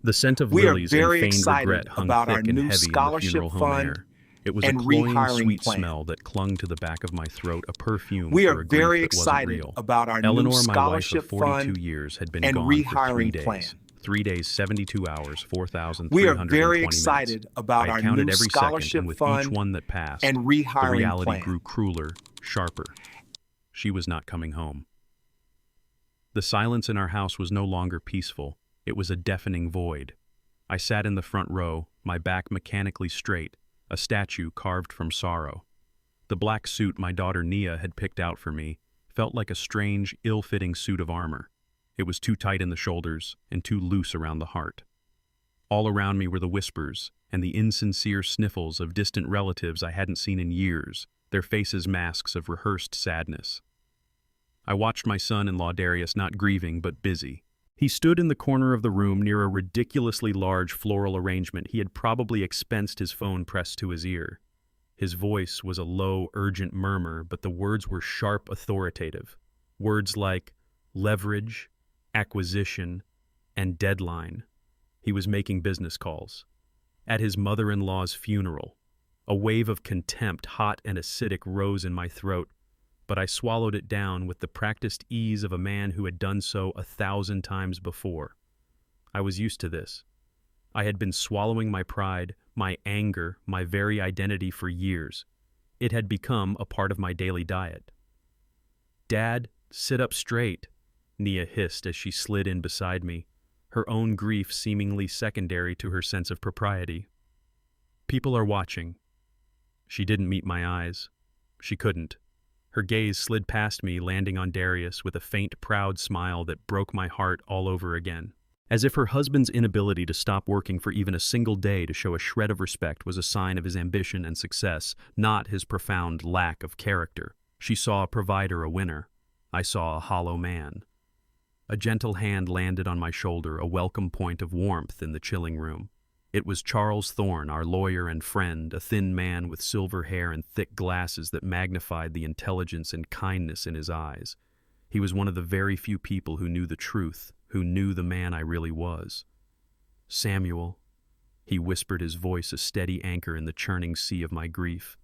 The scent of We are lilies and very feigned excited regret hung about our thick and new heavy in the scholarship funeral home fund air. It was a and cloying, rehiring sweet plan. smell that clung to the back of my throat, a perfume We are for a grief very that wasn't excited real. about our new Eleanor, my wife of scholarship 42 fund years, had been and gone for 3 rehiring days. plan. 3 days, 72 hours, We are 4,320 very minutes. excited I about had our counted new every second, scholarship and with each fund one that passed, and the rehiring reality plan. grew crueler, sharper. She was not coming home. The silence in our house was no longer peaceful. It was a deafening void. I sat in the front row, my back mechanically straight, a statue carved from sorrow. The black suit my daughter Nia had picked out for me felt like a strange, ill-fitting suit of armor. It was too tight in the shoulders and too loose around the heart. All around me were the whispers and the insincere sniffles of distant relatives I hadn't seen in years, their faces masks of rehearsed sadness. I watched my son-in-law Darius not grieving but busy. He stood in the corner of the room near a ridiculously large floral arrangement he had probably expensed, his phone pressed to his ear. His voice was a low, urgent murmur, but the words were sharp, authoritative. Words like leverage, acquisition, and deadline. He was making business calls. At his mother-in-law's funeral, a wave of contempt, hot and acidic, rose in my throat, but I swallowed it down with the practiced ease of a man who had done so 1,000 times before. I was used to this. I had been swallowing my pride, my anger, my very identity for years. It had become a part of my daily diet. "Dad, sit up straight," Nia hissed as she slid in beside me, her own grief seemingly secondary to her sense of propriety. "People are watching." She didn't meet my eyes. She couldn't. Her gaze slid past me, landing on Darius with a faint, proud smile that broke my heart all over again. As if her husband's inability to stop working for even a single day to show a shred of respect was a sign of his ambition and success, not his profound lack of character. She saw a provider, a winner. I saw a hollow man. A gentle hand landed on my shoulder, a welcome point of warmth in the chilling room. It was Charles Thorne, our lawyer and friend, a thin man with silver hair and thick glasses that magnified the intelligence and kindness in his eyes. He was one of the very few people who knew the truth, who knew the man I really was. "Samuel," he whispered, his voice a steady anchor in the churning sea of my grief.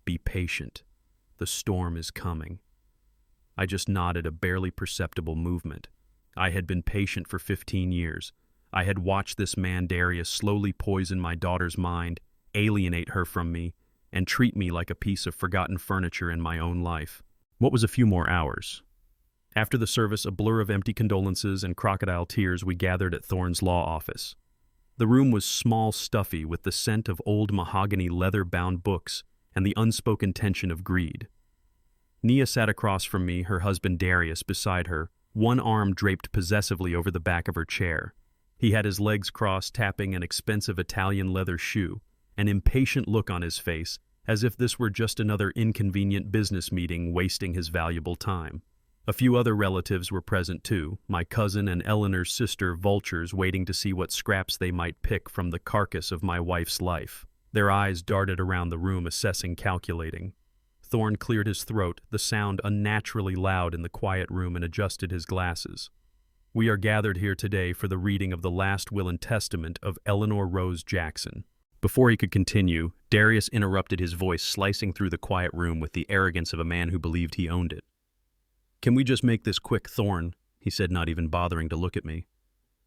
"Be patient. The storm is coming." I just nodded, a barely perceptible movement. I had been patient for 15 years. I had watched this man Darius slowly poison my daughter's mind, alienate her from me, and treat me like a piece of forgotten furniture in my own life. What was a few more hours? After the service, a blur of empty condolences and crocodile tears, we gathered at Thorne's law office. The room was small, stuffy, with the scent of old mahogany, leather-bound books and the unspoken tension of greed. Nia sat across from me, her husband Darius beside her, one arm draped possessively over the back of her chair. He had his legs crossed, tapping an expensive Italian leather shoe, an impatient look on his face, as if this were just another inconvenient business meeting wasting his valuable time. A few other relatives were present too, my cousin and Eleanor's sister, vultures waiting to see what scraps they might pick from the carcass of my wife's life. Their eyes darted around the room, assessing, calculating. Thorne cleared his throat, the sound unnaturally loud in the quiet room, and adjusted his glasses. "We are gathered here today for the reading of the last will and testament of Eleanor Rose Jackson." Before he could continue, Darius interrupted, his voice slicing through the quiet room with the arrogance of a man who believed he owned it. "Can we just make this quick, Thorne?" he said, not even bothering to look at me.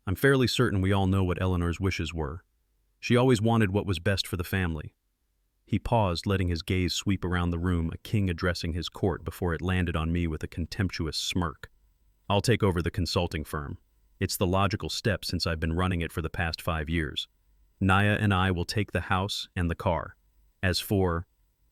"I'm fairly certain we all know what Eleanor's wishes were. She always wanted what was best for the family." He paused, letting his gaze sweep around the room, a king addressing his court, before it landed on me with a contemptuous smirk. "I'll take over the consulting firm. It's the logical step since I've been running it for the past 5 years. Nia and I will take the house and the car. As for—"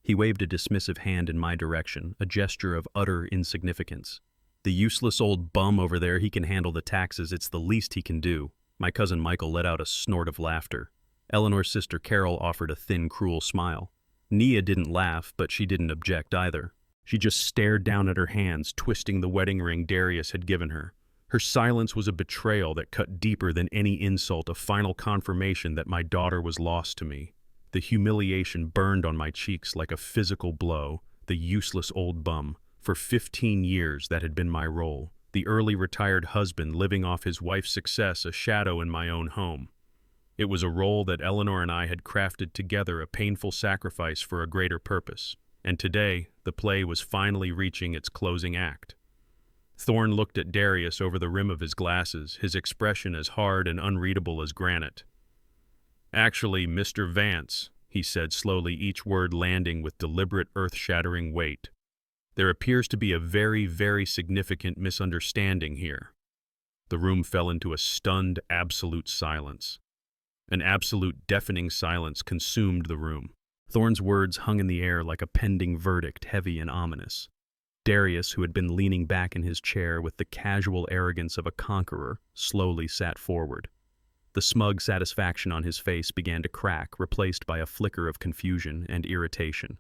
he waved a dismissive hand in my direction, a gesture of utter insignificance. "The useless old bum over there, he can handle the taxes. It's the least he can do." My cousin Michael let out a snort of laughter. Eleanor's sister Carol offered a thin, cruel smile. Nia didn't laugh, but she didn't object either. She just stared down at her hands, twisting the wedding ring Darius had given her. Her silence was a betrayal that cut deeper than any insult, a final confirmation that my daughter was lost to me. The humiliation burned on my cheeks like a physical blow. The useless old bum. For 15 years, that had been my role. The early retired husband living off his wife's success, a shadow in my own home. It was a role that Eleanor and I had crafted together, a painful sacrifice for a greater purpose. And today, the play was finally reaching its closing act. Thorne looked at Darius over the rim of his glasses, his expression as hard and unreadable as granite. "Actually, Mr. Vance," he said slowly, each word landing with deliberate, earth-shattering weight, "there appears to be a very, very significant misunderstanding here." The room fell into a stunned, absolute silence. An absolute, deafening silence consumed the room. Thorne's words hung in the air like a pending verdict, heavy and ominous. Darius, who had been leaning back in his chair with the casual arrogance of a conqueror, slowly sat forward. The smug satisfaction on his face began to crack, replaced by a flicker of confusion and irritation.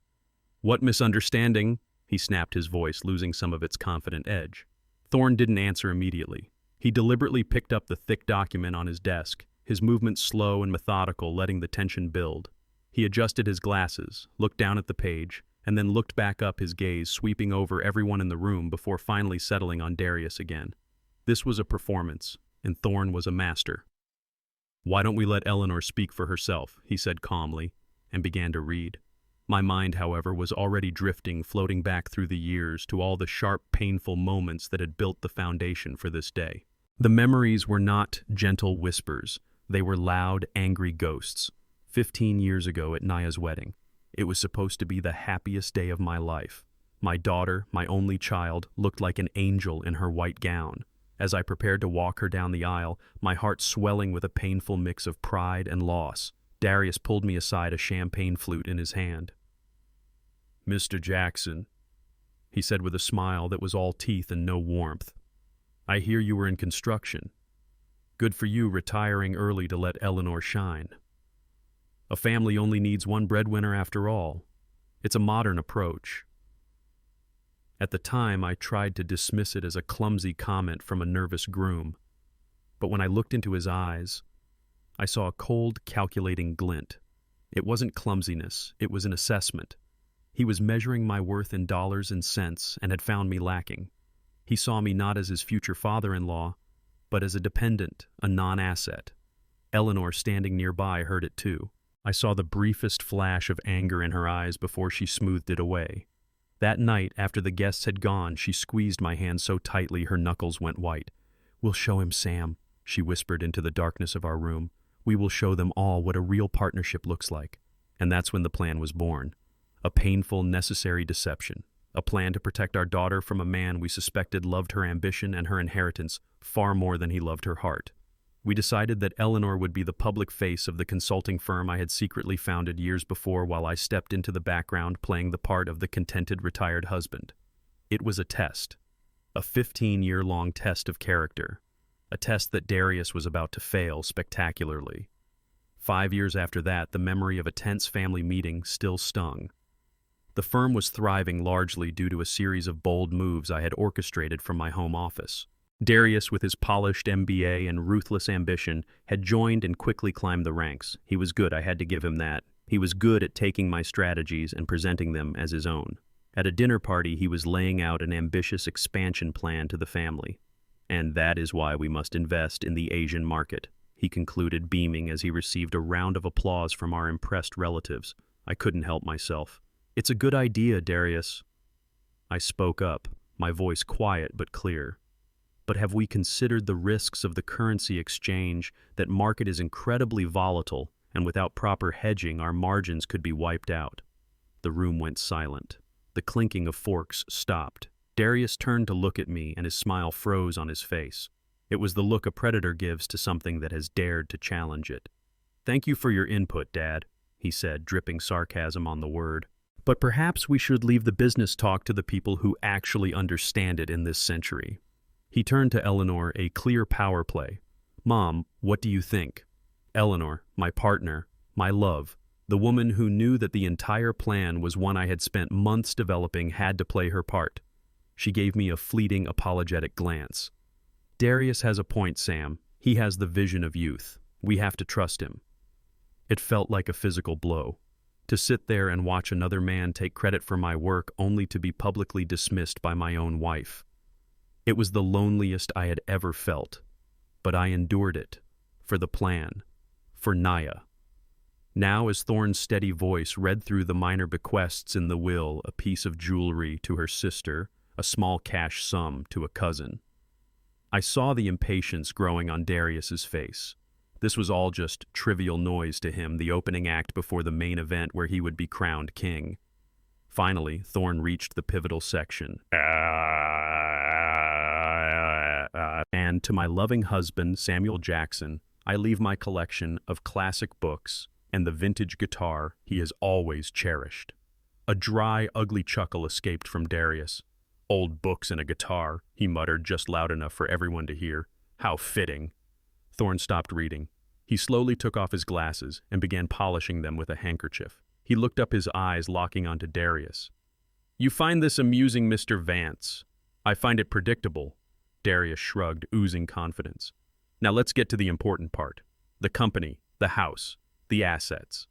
"What misunderstanding?" he snapped, his voice losing some of its confident edge. Thorne didn't answer immediately. He deliberately picked up the thick document on his desk, his movements slow and methodical, letting the tension build. He adjusted his glasses, looked down at the page, and then looked back up, his gaze sweeping over everyone in the room before finally settling on Darius again. This was a performance, and Thorne was a master. "Why don't we let Eleanor speak for herself?" he said calmly, and began to read. My mind, however, was already drifting, floating back through the years to all the sharp, painful moments that had built the foundation for this day. The memories were not gentle whispers. They were loud, angry ghosts. 15 years ago at Naya's wedding, it was supposed to be the happiest day of my life. My daughter, my only child, looked like an angel in her white gown. As I prepared to walk her down the aisle, my heart swelling with a painful mix of pride and loss, Darius pulled me aside, a champagne flute in his hand. "Mr. Jackson," he said with a smile that was all teeth and no warmth, "I hear you were in construction. Good for you, retiring early to let Eleanor shine. A family only needs one breadwinner after all. It's a modern approach." At the time, I tried to dismiss it as a clumsy comment from a nervous groom. But when I looked into his eyes, I saw a cold, calculating glint. It wasn't clumsiness, it was an assessment. He was measuring my worth in dollars and cents and had found me lacking. He saw me not as his future father-in-law, but as a dependent, a non-asset. Eleanor, standing nearby, heard it too. I saw the briefest flash of anger in her eyes before she smoothed it away. That night, after the guests had gone, she squeezed my hand so tightly her knuckles went white. "We'll show him, Sam," she whispered into the darkness of our room. "We will show them all what a real partnership looks like." And that's when the plan was born. A painful, necessary deception. A plan to protect our daughter from a man we suspected loved her ambition and her inheritance far more than he loved her heart. We decided that Eleanor would be the public face of the consulting firm I had secretly founded years before, while I stepped into the background playing the part of the contented retired husband. It was a test. A 15-year-long test of character. A test that Darius was about to fail spectacularly. 5 years after that, the memory of a tense family meeting still stung. The firm was thriving largely due to a series of bold moves I had orchestrated from my home office. Darius, with his polished MBA and ruthless ambition, had joined and quickly climbed the ranks. He was good, I had to give him that. He was good at taking my strategies and presenting them as his own. At a dinner party, he was laying out an ambitious expansion plan to the family. "And that is why we must invest in the Asian market," he concluded, beaming as he received a round of applause from our impressed relatives. I couldn't help myself. "It's a good idea, Darius." I spoke up, my voice quiet but clear. "But have we considered the risks of the currency exchange? That market is incredibly volatile, and without proper hedging, our margins could be wiped out." The room went silent. The clinking of forks stopped. Darius turned to look at me, and his smile froze on his face. It was the look a predator gives to something that has dared to challenge it. "Thank you for your input, Dad," he said, dripping sarcasm on the word. "But perhaps we should leave the business talk to the people who actually understand it in this century." He turned to Eleanor, a clear power play. "Mom, what do you think?" Eleanor, my partner, my love, the woman who knew that the entire plan was one I had spent months developing, had to play her part. She gave me a fleeting, apologetic glance. "Darius has a point, Sam. He has the vision of youth. We have to trust him." It felt like a physical blow. To sit there and watch another man take credit for my work only to be publicly dismissed by my own wife. It was the loneliest I had ever felt, but I endured it, for the plan, for Naya. Now, as Thorne's steady voice read through the minor bequests in the will, a piece of jewelry to her sister, a small cash sum to a cousin, I saw the impatience growing on Darius's face. This was all just trivial noise to him, the opening act before the main event where he would be crowned king. Finally, Thorne reached the pivotal section. And to my loving husband, Samuel Jackson, I leave my collection of classic books and the vintage guitar he has always cherished. A dry, ugly chuckle escaped from Darius. "Old books and a guitar," he muttered just loud enough for everyone to hear. "How fitting." Thorne stopped reading. He slowly took off his glasses and began polishing them with a handkerchief. He looked up, his eyes locking onto Darius. "You find this amusing, Mr. Vance? I find it predictable." Darius shrugged, oozing confidence. "Now let's get to the important part. The company, the house, the assets."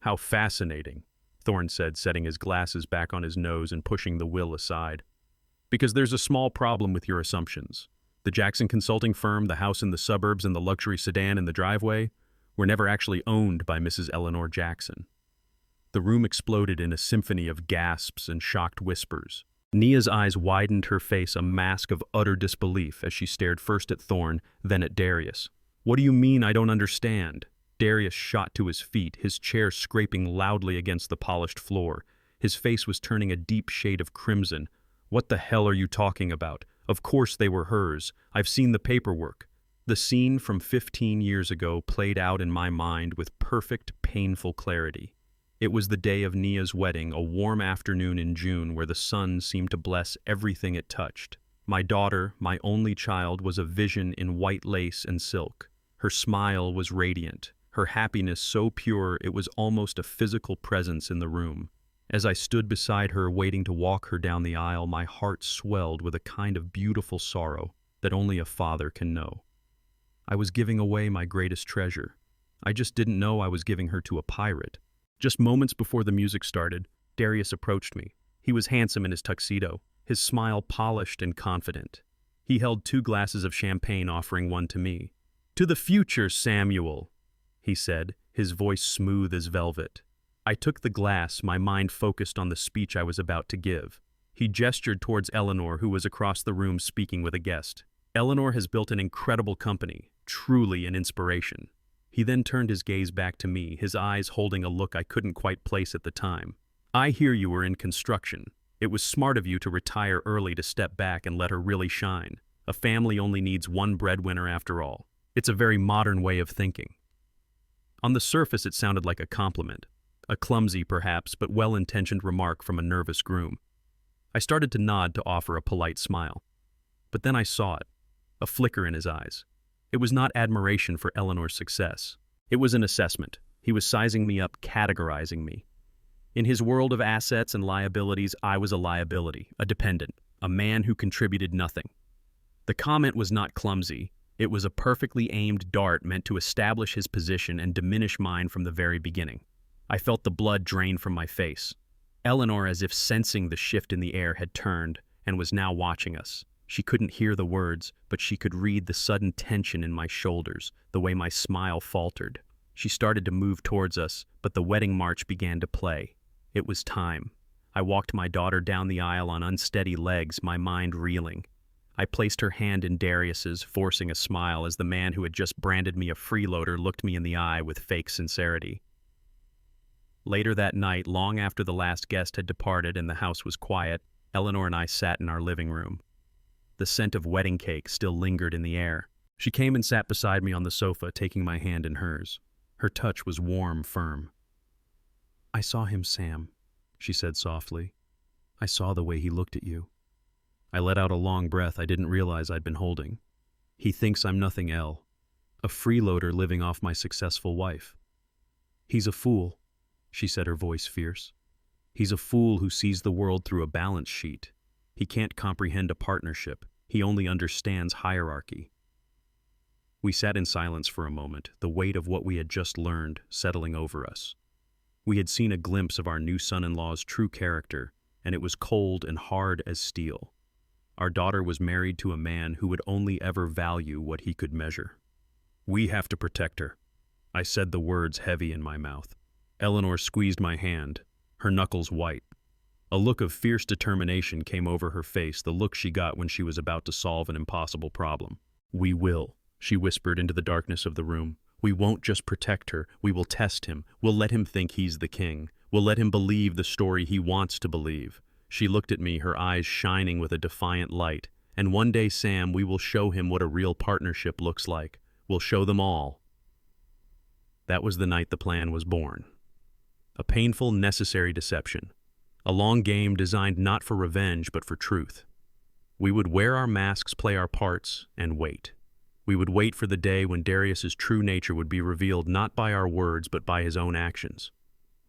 "How fascinating," Thorne said, setting his glasses back on his nose and pushing the will aside. "Because there's a small problem with your assumptions. The Jackson consulting firm, the house in the suburbs, and the luxury sedan in the driveway were never actually owned by Mrs. Eleanor Jackson." The room exploded in a symphony of gasps and shocked whispers. Nia's eyes widened, her face a mask of utter disbelief as she stared first at Thorne, then at Darius. "What do you mean I don't understand?" Darius shot to his feet, his chair scraping loudly against the polished floor. His face was turning a deep shade of crimson. "What the hell are you talking about? Of course they were hers. I've seen the paperwork." The scene from 15 years ago played out in my mind with perfect, painful clarity. It was the day of Nia's wedding, a warm afternoon in June where the sun seemed to bless everything it touched. My daughter, my only child, was a vision in white lace and silk. Her smile was radiant, her happiness so pure it was almost a physical presence in the room. As I stood beside her waiting to walk her down the aisle, my heart swelled with a kind of beautiful sorrow that only a father can know. I was giving away my greatest treasure. I just didn't know I was giving her to a pirate. Just moments before the music started, Darius approached me. He was handsome in his tuxedo, his smile polished and confident. He held 2 glasses of champagne, offering one to me. "To the future, Samuel," he said, his voice smooth as velvet. I took the glass, my mind focused on the speech I was about to give. He gestured towards Eleanor, who was across the room speaking with a guest. "Eleanor has built an incredible company, truly an inspiration." He then turned his gaze back to me, his eyes holding a look I couldn't quite place at the time. "I hear you were in construction. It was smart of you to retire early to step back and let her really shine. A family only needs one breadwinner after all. It's a very modern way of thinking." On the surface, it sounded like a compliment. A clumsy, perhaps, but well-intentioned remark from a nervous groom. I started to nod to offer a polite smile. But then I saw it, a flicker in his eyes. It was not admiration for Eleanor's success. It was an assessment. He was sizing me up, categorizing me. In his world of assets and liabilities, I was a liability, a dependent, a man who contributed nothing. The comment was not clumsy. It was a perfectly aimed dart meant to establish his position and diminish mine from the very beginning. I felt the blood drain from my face. Eleanor, as if sensing the shift in the air, had turned and was now watching us. She couldn't hear the words, but she could read the sudden tension in my shoulders, the way my smile faltered. She started to move towards us, but the wedding march began to play. It was time. I walked my daughter down the aisle on unsteady legs, my mind reeling. I placed her hand in Darius's, forcing a smile as the man who had just branded me a freeloader looked me in the eye with fake sincerity. Later that night, long after the last guest had departed and the house was quiet, Eleanor and I sat in our living room. The scent of wedding cake still lingered in the air. She came and sat beside me on the sofa, taking my hand in hers. Her touch was warm, firm. "I saw him, Sam," she said softly. "I saw the way he looked at you." I let out a long breath I didn't realize I'd been holding. "He thinks I'm nothing, Elle. A freeloader living off my successful wife." "He's a fool," she said, her voice fierce. "He's a fool who sees the world through a balance sheet. He can't comprehend a partnership. He only understands hierarchy." We sat in silence for a moment, the weight of what we had just learned settling over us. We had seen a glimpse of our new son-in-law's true character, and it was cold and hard as steel. Our daughter was married to a man who would only ever value what he could measure. "We have to protect her," I said the words heavy in my mouth. Eleanor squeezed my hand, her knuckles white. A look of fierce determination came over her face, the look she got when she was about to solve an impossible problem. "We will," she whispered into the darkness of the room. "We won't just protect her, we will test him. We'll let him think he's the king. We'll let him believe the story he wants to believe." She looked at me, her eyes shining with a defiant light. "And one day, Sam, we will show him what a real partnership looks like. We'll show them all." That was the night the plan was born. A painful, necessary deception. A long game designed not for revenge, but for truth. We would wear our masks, play our parts, and wait. We would wait for the day when Darius's true nature would be revealed not by our words, but by his own actions.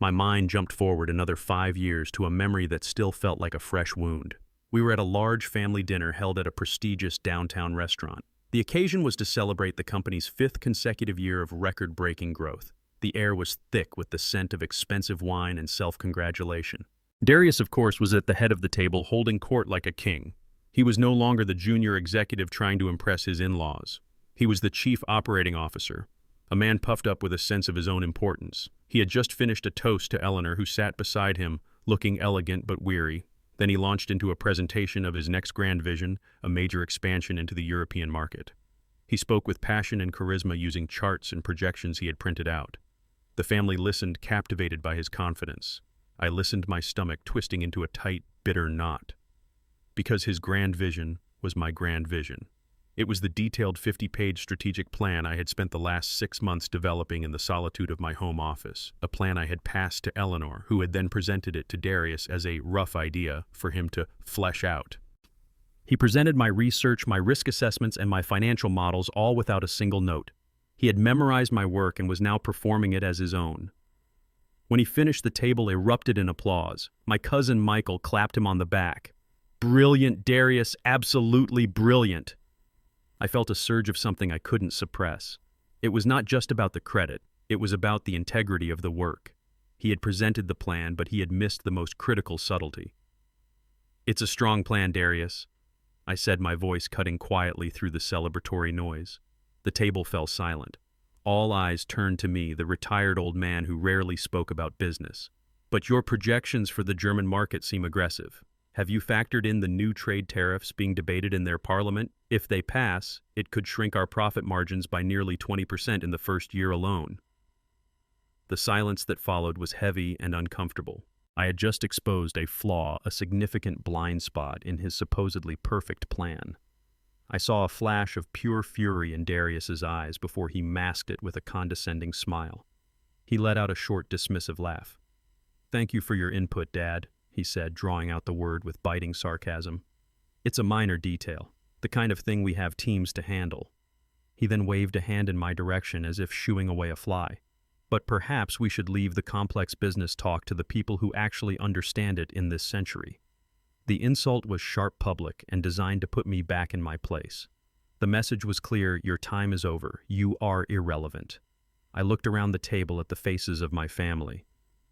My mind jumped forward another 5 years to a memory that still felt like a fresh wound. We were at a large family dinner held at a prestigious downtown restaurant. The occasion was to celebrate the company's 5th consecutive year of record-breaking growth. The air was thick with the scent of expensive wine and self-congratulation. Darius, of course, was at the head of the table, holding court like a king. He was no longer the junior executive trying to impress his in-laws. He was the chief operating officer, a man puffed up with a sense of his own importance. He had just finished a toast to Eleanor, who sat beside him, looking elegant but weary. Then he launched into a presentation of his next grand vision, a major expansion into the European market. He spoke with passion and charisma, using charts and projections he had printed out. The family listened, captivated by his confidence. I listened, my stomach twisting into a tight, bitter knot. Because his grand vision was my grand vision. It was the detailed 50-page strategic plan I had spent the last 6 months developing in the solitude of my home office, a plan I had passed to Eleanor, who had then presented it to Darius as a rough idea for him to flesh out. He presented my research, my risk assessments, and my financial models, all without a single note. He had memorized my work and was now performing it as his own. When he finished, the table erupted in applause. My cousin Michael clapped him on the back. "Brilliant, Darius, absolutely brilliant." I felt a surge of something I couldn't suppress. It was not just about the credit, it was about the integrity of the work. He had presented the plan, but he had missed the most critical subtlety. "It's a strong plan, Darius," I said, my voice cutting quietly through the celebratory noise. The table fell silent. All eyes turned to me, the retired old man who rarely spoke about business. "But your projections for the German market seem aggressive. Have you factored in the new trade tariffs being debated in their parliament? If they pass, it could shrink our profit margins by nearly 20% in the first year alone." The silence that followed was heavy and uncomfortable. I had just exposed a flaw, a significant blind spot in his supposedly perfect plan. I saw a flash of pure fury in Darius's eyes before he masked it with a condescending smile. He let out a short, dismissive laugh. "Thank you for your input, Dad," he said, drawing out the word with biting sarcasm. "It's a minor detail, the kind of thing we have teams to handle." He then waved a hand in my direction as if shooing away a fly. "But perhaps we should leave the complex business talk to the people who actually understand it in this century." The insult was sharp, public, and designed to put me back in my place. The message was clear: your time is over. You are irrelevant. I looked around the table at the faces of my family.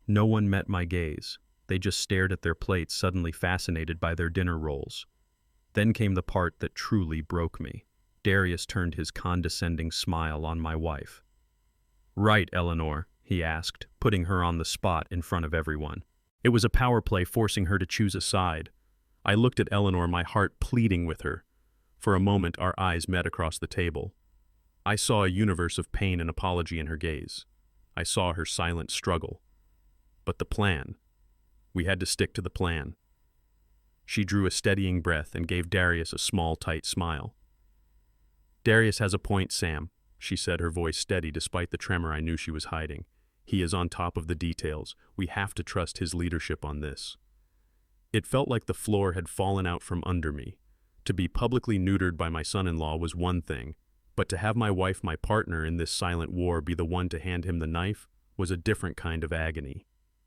No one met my gaze. They just stared at their plates, suddenly fascinated by their dinner rolls. Then came the part that truly broke me. Darius turned his condescending smile on my wife. "Right, Eleanor?" he asked, putting her on the spot in front of everyone. It was a power play, forcing her to choose a side. I looked at Eleanor, my heart pleading with her. For a moment, our eyes met across the table. I saw a universe of pain and apology in her gaze. I saw her silent struggle. But the plan. We had to stick to the plan. She drew a steadying breath and gave Darius a small, tight smile. "Darius has a point, Sam," she said, her voice steady despite the tremor I knew she was hiding. "He is on top of the details. We have to trust his leadership on this." It felt like the floor had fallen out from under me. To be publicly neutered by my son-in-law was one thing, but to have my wife, my partner in this silent war, be the one to hand him the knife was a different kind of agony.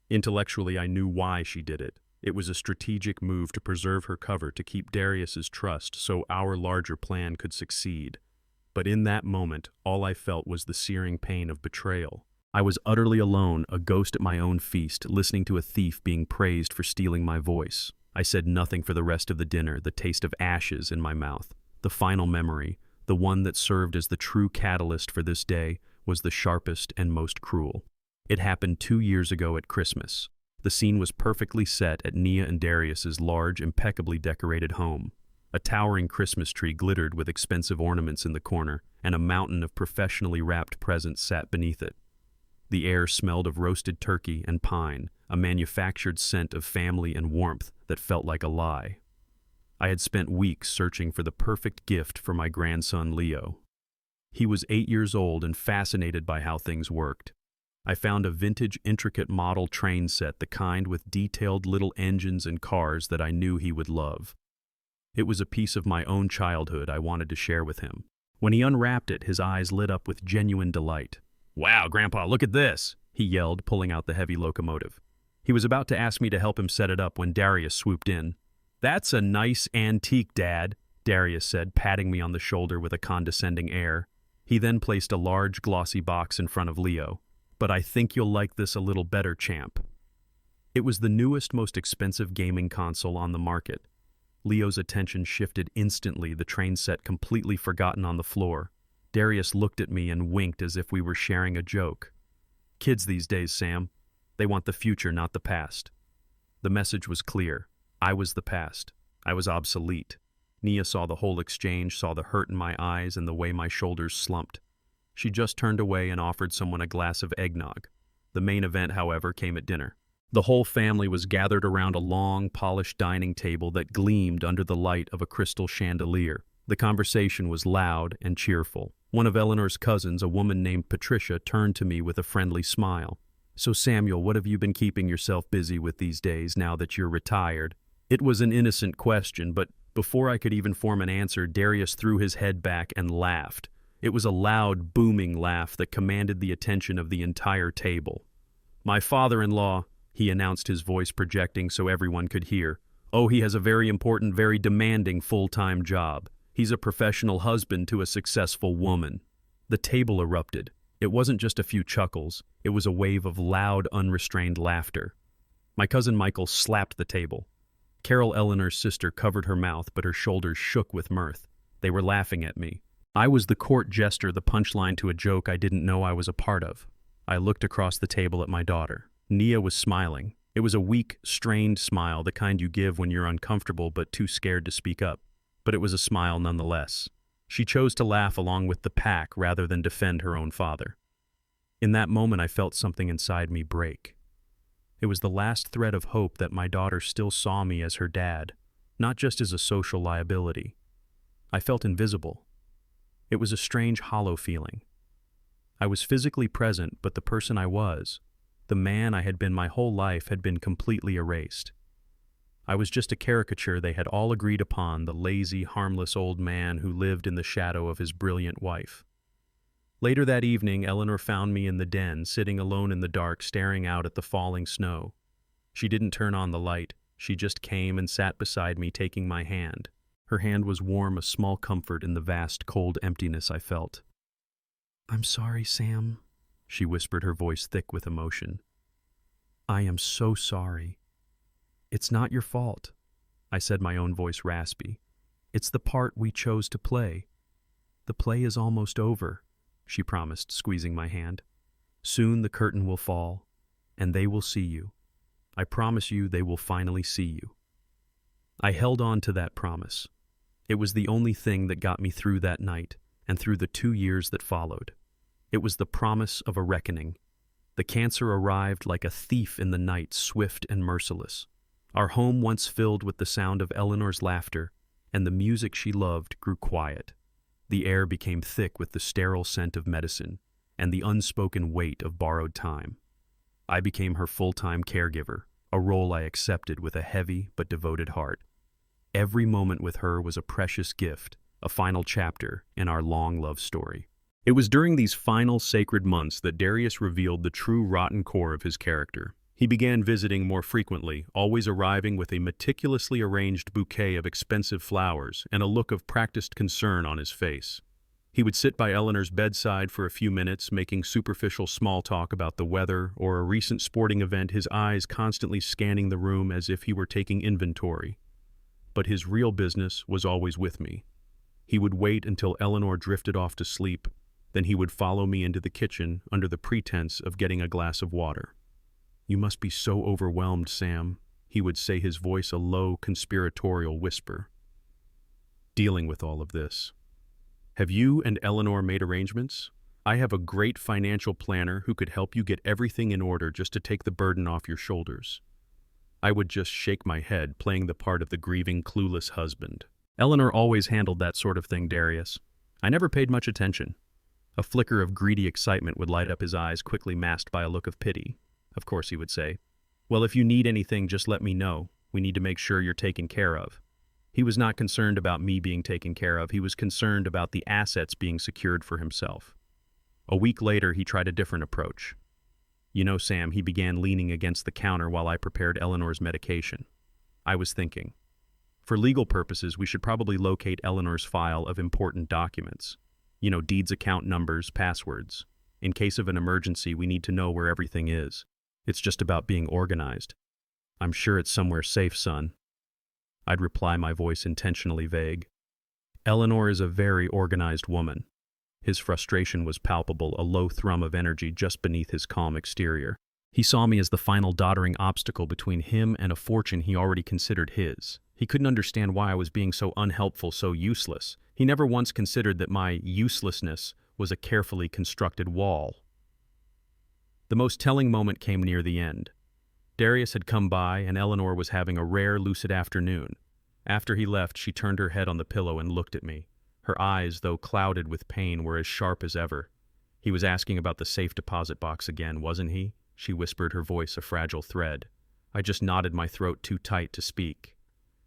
Intellectually, I knew why she did it. It was a strategic move to preserve her cover, to keep Darius's trust so our larger plan could succeed. But in that moment, all I felt was the searing pain of betrayal. I was utterly alone, a ghost at my own feast, listening to a thief being praised for stealing my voice. I said nothing for the rest of the dinner, the taste of ashes in my mouth. The final memory, the one that served as the true catalyst for this day, was the sharpest and most cruel. It happened 2 years ago at Christmas. The scene was perfectly set at Nia and Darius's large, impeccably decorated home. A towering Christmas tree glittered with expensive ornaments in the corner, and a mountain of professionally wrapped presents sat beneath it. The air smelled of roasted turkey and pine, a manufactured scent of family and warmth that felt like a lie. I had spent weeks searching for the perfect gift for my grandson Leo. He was 8 years old and fascinated by how things worked. I found a vintage, intricate model train set, the kind with detailed little engines and cars that I knew he would love. It was a piece of my own childhood I wanted to share with him. When he unwrapped it, his eyes lit up with genuine delight. "Wow, Grandpa, look at this!" he yelled, pulling out the heavy locomotive. He was about to ask me to help him set it up when Darius swooped in. "That's a nice antique, Dad," Darius said, patting me on the shoulder with a condescending air. He then placed a large, glossy box in front of Leo. "But I think you'll like this a little better, champ." It was the newest, most expensive gaming console on the market. Leo's attention shifted instantly, the train set completely forgotten on the floor. Darius looked at me and winked as if we were sharing a joke. "Kids these days, Sam. They want the future, not the past." The message was clear. I was the past. I was obsolete. Nia saw the whole exchange, saw the hurt in my eyes and the way my shoulders slumped. She just turned away and offered someone a glass of eggnog. The main event, however, came at dinner. The whole family was gathered around a long, polished dining table that gleamed under the light of a crystal chandelier. The conversation was loud and cheerful. One of Eleanor's cousins, a woman named Patricia, turned to me with a friendly smile. "So Samuel, what have you been keeping yourself busy with these days now that you're retired?" It was an innocent question, but before I could even form an answer, Darius threw his head back and laughed. It was a loud, booming laugh that commanded the attention of the entire table. "My father-in-law," he announced, his voice projecting so everyone could hear. "Oh, he has a very important, very demanding full-time job. He's a professional husband to a successful woman." The table erupted. It wasn't just a few chuckles. It was a wave of loud, unrestrained laughter. My cousin Michael slapped the table. Carol, Eleanor's sister, covered her mouth, but her shoulders shook with mirth. They were laughing at me. I was the court jester, the punchline to a joke I didn't know I was a part of. I looked across the table at my daughter. Nia was smiling. It was a weak, strained smile, the kind you give when you're uncomfortable but too scared to speak up. But it was a smile nonetheless. She chose to laugh along with the pack rather than defend her own father. In that moment, I felt something inside me break. It was the last thread of hope that my daughter still saw me as her dad, not just as a social liability. I felt invisible. It was a strange, hollow feeling. I was physically present, but the person I was, the man I had been my whole life, had been completely erased. I was just a caricature they had all agreed upon, the lazy, harmless old man who lived in the shadow of his brilliant wife. Later that evening, Eleanor found me in the den, sitting alone in the dark, staring out at the falling snow. She didn't turn on the light. She just came and sat beside me, taking my hand. Her hand was warm, a small comfort in the vast, cold emptiness I felt. "I'm sorry, Sam," she whispered, her voice thick with emotion. "I am so sorry." "It's not your fault," I said, my own voice raspy. "It's the part we chose to play. The play is almost over," she promised, squeezing my hand. "Soon the curtain will fall, and they will see you. I promise you they will finally see you." I held on to that promise. It was the only thing that got me through that night and through the 2 years that followed. It was the promise of a reckoning. The cancer arrived like a thief in the night, swift and merciless. Our home, once filled with the sound of Eleanor's laughter and the music she loved, grew quiet. The air became thick with the sterile scent of medicine and the unspoken weight of borrowed time. I became her full-time caregiver, a role I accepted with a heavy but devoted heart. Every moment with her was a precious gift, a final chapter in our long love story. It was during these final sacred months that Darius revealed the true rotten core of his character. He began visiting more frequently, always arriving with a meticulously arranged bouquet of expensive flowers and a look of practiced concern on his face. He would sit by Eleanor's bedside for a few minutes, making superficial small talk about the weather or a recent sporting event, his eyes constantly scanning the room as if he were taking inventory. But his real business was always with me. He would wait until Eleanor drifted off to sleep, Then he would follow me into the kitchen under the pretense of getting a glass of water. "You must be so overwhelmed, Sam," he would say, his voice a low, conspiratorial whisper. "Dealing with all of this. Have you and Eleanor made arrangements? I have a great financial planner who could help you get everything in order just to take the burden off your shoulders." I would just shake my head, playing the part of the grieving, clueless husband. "Eleanor always handled that sort of thing, Darius. I never paid much attention." A flicker of greedy excitement would light up his eyes, quickly masked by a look of pity. Of course he would say, "Well, if you need anything, just let me know. We need to make sure you're taken care of." He was not concerned about me being taken care of. He was concerned about the assets being secured for himself. A week later, he tried a different approach. "You know, Sam," he began, leaning against the counter while I prepared Eleanor's medication. I was thinking, for legal purposes, we should probably locate Eleanor's file of important documents. You know, deeds, account numbers, passwords. In case of an emergency, we need to know where everything is. It's just about being organized. "I'm sure it's somewhere safe, son." I'd reply, my voice intentionally vague. "Eleanor is a very organized woman." His frustration was palpable, a low thrum of energy just beneath his calm exterior. He saw me as the final doddering obstacle between him and a fortune he already considered his. He couldn't understand why I was being so unhelpful, so useless. He never once considered that my uselessness was a carefully constructed wall. The most telling moment came near the end. Darius had come by, and Eleanor was having a rare, lucid afternoon. After he left, she turned her head on the pillow and looked at me. Her eyes, though clouded with pain, were as sharp as ever. "He was asking about the safe deposit box again, wasn't he?" she whispered, her voice a fragile thread. I just knotted my throat too tight to speak.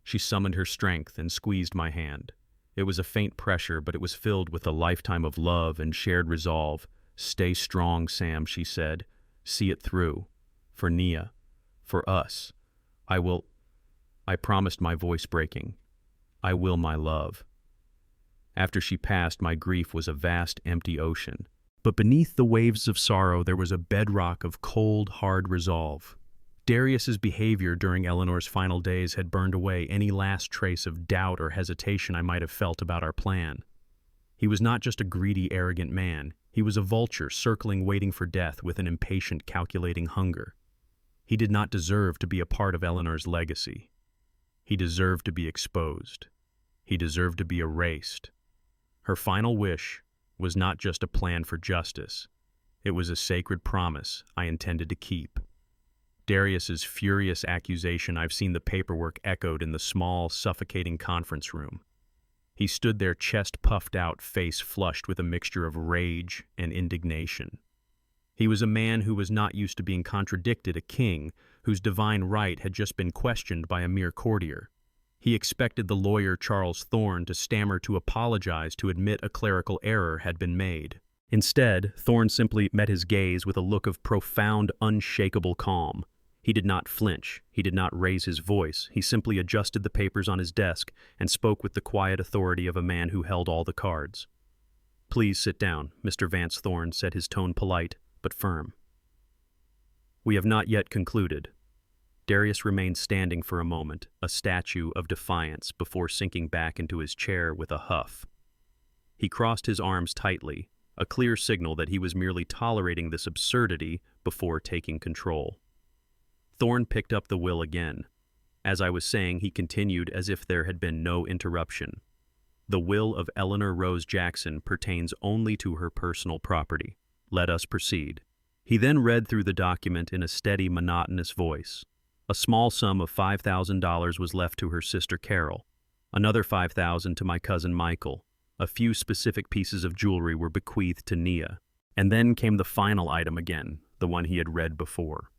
She summoned her strength and squeezed my hand. It was a faint pressure, but it was filled with a lifetime of love and shared resolve. "Stay strong, Sam," she said. "See it through. For Nia. For us. I will—" I promised, my voice breaking. "I will, my love." After she passed, my grief was a vast, empty ocean. But beneath the waves of sorrow, there was a bedrock of cold, hard resolve. Darius's behavior during Eleanor's final days had burned away any last trace of doubt or hesitation I might have felt about our plan. He was not just a greedy, arrogant man. He was a vulture circling, waiting for death with an impatient, calculating hunger. He did not deserve to be a part of Eleanor's legacy. He deserved to be exposed. He deserved to be erased. Her final wish was not just a plan for justice. It was a sacred promise I intended to keep. Darius's furious accusation, I've seen the paperwork echoed in the small, suffocating conference room. He stood there, chest puffed out, face flushed with a mixture of rage and indignation. He was a man who was not used to being contradicted, a king whose divine right had just been questioned by a mere courtier. He expected the lawyer Charles Thorne to stammer, to apologize, to admit a clerical error had been made. Instead, Thorne simply met his gaze with a look of profound, unshakable calm. He did not flinch. He did not raise his voice. He simply adjusted the papers on his desk and spoke with the quiet authority of a man who held all the cards. "Please sit down," Mr. Vance Thorne said, his tone polite but firm. "We have not yet concluded." Darius remained standing for a moment, a statue of defiance, before sinking back into his chair with a huff. He crossed his arms tightly, a clear signal that he was merely tolerating this absurdity before taking control. Thorne picked up the will again. As I was saying, he continued as if there had been no interruption. "The will of Eleanor Rose Jackson pertains only to her personal property. Let us proceed." He then read through the document in a steady, monotonous voice. A small sum of $5,000 was left to her sister Carol. Another $5,000 to my cousin Michael. A few specific pieces of jewelry were bequeathed to Nia. And then came the final item again, the one he had read before.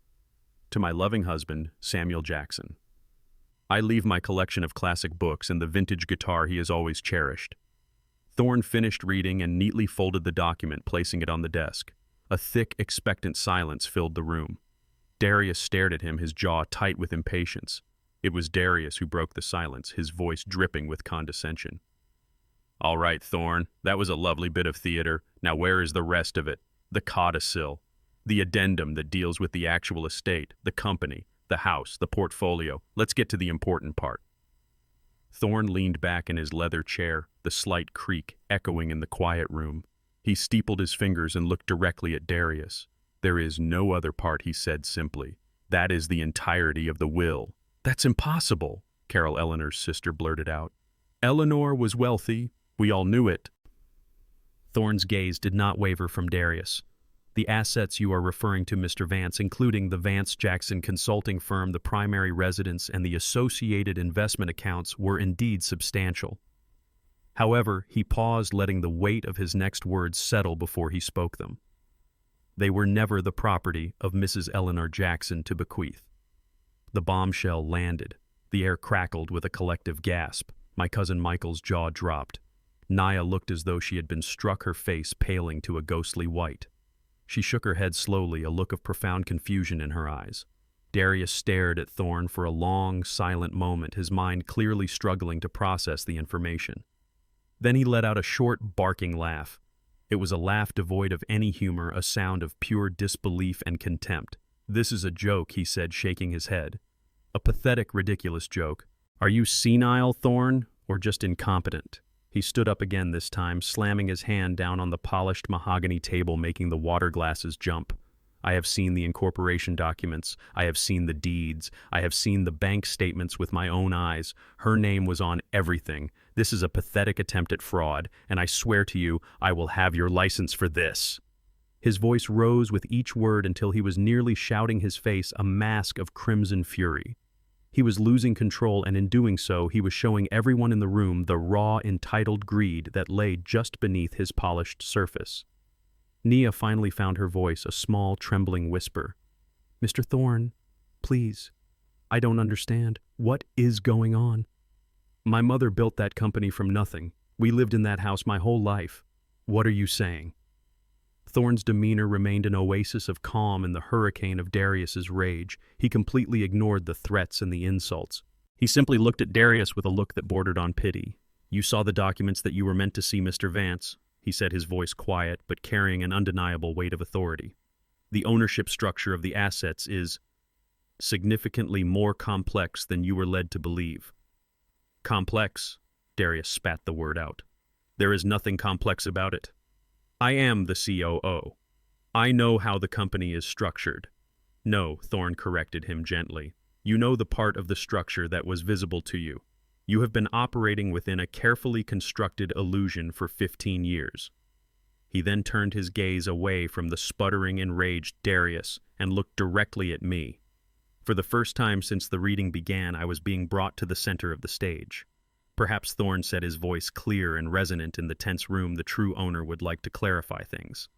"To my loving husband, Samuel Jackson. I leave my collection of classic books and the vintage guitar he has always cherished." Thorne finished reading and neatly folded the document, placing it on the desk. A thick, expectant silence filled the room. Darius stared at him, his jaw tight with impatience. It was Darius who broke the silence, his voice dripping with condescension. "All right, Thorne, that was a lovely bit of theater. Now where is the rest of it? The codicil. The addendum that deals with the actual estate, the company, the house, the portfolio. Let's get to the important part." Thorne leaned back in his leather chair, the slight creak echoing in the quiet room. He steepled his fingers and looked directly at Darius. "There is no other part," he said simply. "That is the entirety of the will." "That's impossible," Carol Eleanor's sister blurted out. "Eleanor was wealthy. We all knew it." Thorne's gaze did not waver from Darius. "The assets you are referring to, Mr. Vance, including the Vance-Jackson consulting firm, the primary residence, and the associated investment accounts, were indeed substantial." However, he paused, letting the weight of his next words settle before he spoke them. "They were never the property of Mrs. Eleanor Jackson to bequeath." The bombshell landed. The air crackled with a collective gasp. My cousin Michael's jaw dropped. Naya looked as though she had been struck, her face paling to a ghostly white. She shook her head slowly, a look of profound confusion in her eyes. Darius stared at Thorne for a long, silent moment, his mind clearly struggling to process the information. Then he let out a short, barking laugh. It was a laugh devoid of any humor, a sound of pure disbelief and contempt. "This is a joke," he said, shaking his head. "A pathetic, ridiculous joke. Are you senile, Thorne, or just incompetent?" He stood up again this time, slamming his hand down on the polished mahogany table, making the water glasses jump. "I have seen the incorporation documents. I have seen the deeds. I have seen the bank statements with my own eyes. Her name was on everything. This is a pathetic attempt at fraud, and I swear to you, I will have your license for this." His voice rose with each word until he was nearly shouting, his face a mask of crimson fury. He was losing control, and in doing so, he was showing everyone in the room the raw, entitled greed that lay just beneath his polished surface. Nia finally found her voice, a small, trembling whisper. "Mr. Thorne, please. I don't understand. What is going on?" "My mother built that company from nothing. We lived in that house my whole life. What are you saying?" Thorne's demeanor remained an oasis of calm in the hurricane of Darius's rage. He completely ignored the threats and the insults. He simply looked at Darius with a look that bordered on pity. "You saw the documents that you were meant to see, Mr. Vance," he said, his voice quiet but carrying an undeniable weight of authority. "The ownership structure of the assets is significantly more complex than you were led to believe." "Complex?" Darius spat the word out. "There is nothing complex about it. I am the COO. I know how the company is structured." "No," Thorne corrected him gently. "You know the part of the structure that was visible to you. You have been operating within a carefully constructed illusion for 15 years. He then turned his gaze away from the sputtering, enraged Darius and looked directly at me. For the first time since the reading began, I was being brought to the center of the stage. Perhaps Thorne said, his voice clear and resonant in the tense room. The true owner would like to clarify things.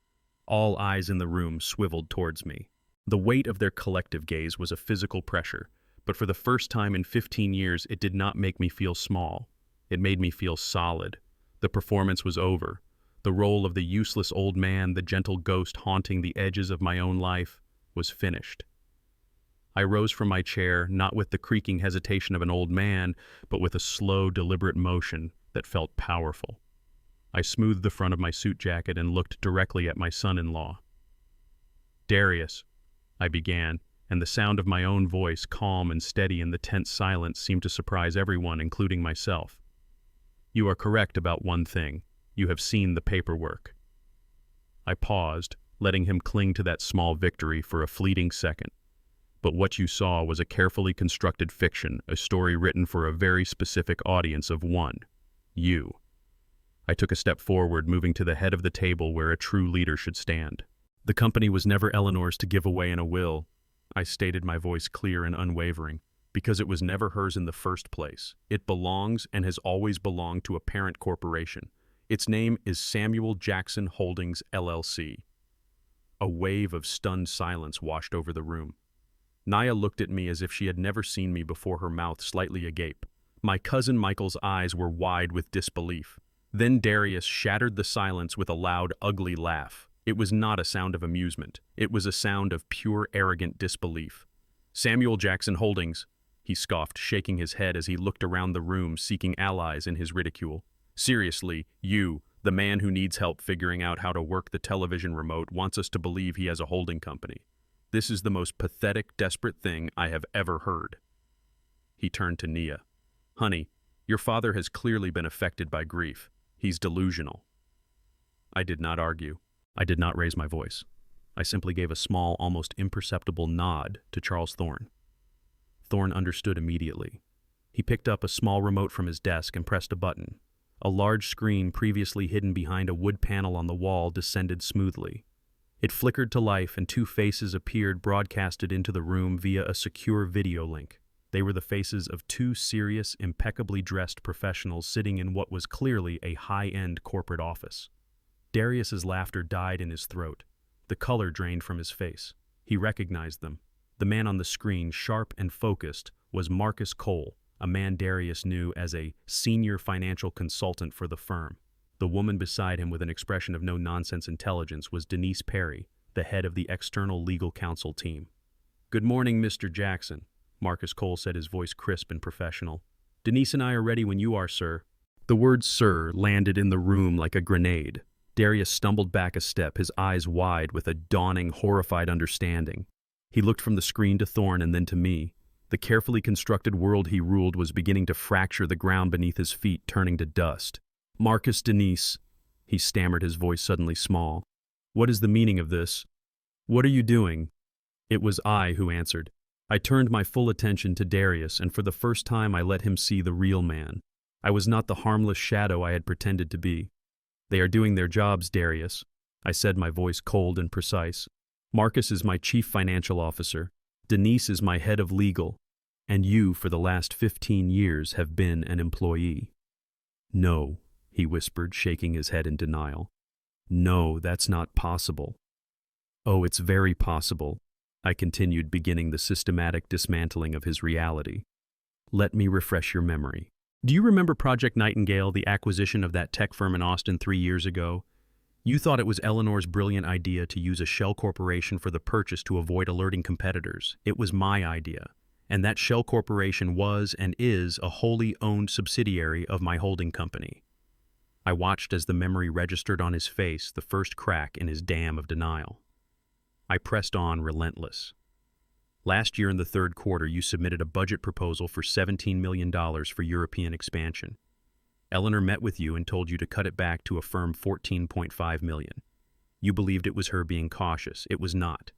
All eyes in the room swiveled towards me. The weight of their collective gaze was a physical pressure, but for the first time in 15 years, it did not make me feel small. It made me feel solid. The performance was over. The role of the useless old man, the gentle ghost haunting the edges of my own life, was finished. I rose from my chair, not with the creaking hesitation of an old man, but with a slow, deliberate motion that felt powerful. I smoothed the front of my suit jacket and looked directly at my son-in-law. "Darius," I began, and the sound of my own voice, calm and steady in the tense silence, seemed to surprise everyone, including myself. "You are correct about one thing. You have seen the paperwork." I paused, letting him cling to that small victory for a fleeting second. "But what you saw was a carefully constructed fiction, a story written for a very specific audience of one, you." I took a step forward, moving to the head of the table where a true leader should stand. "The company was never Eleanor's to give away in a will," I stated, my voice clear and unwavering, "because it was never hers in the first place. It belongs and has always belonged to a parent corporation. Its name is Samuel Jackson Holdings, LLC. A wave of stunned silence washed over the room. Naya looked at me as if she had never seen me before, her mouth slightly agape. My cousin Michael's eyes were wide with disbelief. Then Darius shattered the silence with a loud, ugly laugh. It was not a sound of amusement. It was a sound of pure, arrogant disbelief. "Samuel Jackson Holdings," he scoffed, shaking his head as he looked around the room, seeking allies in his ridicule. "Seriously, you, the man who needs help figuring out how to work the television remote, wants us to believe he has a holding company. This is the most pathetic, desperate thing I have ever heard." He turned to Nia. "Honey, your father has clearly been affected by grief. He's delusional." I did not argue. I did not raise my voice. I simply gave a small, almost imperceptible nod to Charles Thorne. Thorne understood immediately. He picked up a small remote from his desk and pressed a button. A large screen previously hidden behind a wood panel on the wall descended smoothly. It flickered to life and two faces appeared broadcasted into the room via a secure video link. They were the faces of two serious, impeccably dressed professionals sitting in what was clearly a high-end corporate office. Darius's laughter died in his throat. The color drained from his face. He recognized them. The man on the screen, sharp and focused, was Marcus Cole, a man Darius knew as a senior financial consultant for the firm. The woman beside him with an expression of no-nonsense intelligence was Denise Perry, the head of the external legal counsel team. "Good morning, Mr. Jackson," Marcus Cole said, his voice crisp and professional. "Denise and I are ready when you are, sir." The word "sir" landed in the room like a grenade. Darius stumbled back a step, his eyes wide with a dawning, horrified understanding. He looked from the screen to Thorne and then to me. The carefully constructed world he ruled was beginning to fracture, the ground beneath his feet turning to dust. "Marcus, Denise," he stammered, his voice suddenly small. "What is the meaning of this? What are you doing?" It was I who answered. I turned my full attention to Darius, and for the first time I let him see the real man. I was not the harmless shadow I had pretended to be. "They are doing their jobs, Darius," I said, my voice cold and precise. "Marcus is my chief financial officer. Denise is my head of legal. And you, for the last 15 years, have been an employee." "No," he whispered, shaking his head in denial. "No, that's not possible." "Oh, it's very possible," I continued, beginning the systematic dismantling of his reality. "Let me refresh your memory. Do you remember Project Nightingale, the acquisition of that tech firm in Austin 3 years ago? You thought it was Eleanor's brilliant idea to use a shell corporation for the purchase to avoid alerting competitors. It was my idea. And that shell corporation was and is a wholly owned subsidiary of my holding company." I watched as the memory registered on his face, the first crack in his dam of denial. I pressed on, relentless. "Last year in the third quarter, you submitted a budget proposal for $17 million for European expansion. Eleanor met with you and told you to cut it back to a firm $14.5 million. You believed it was her being cautious. It was not.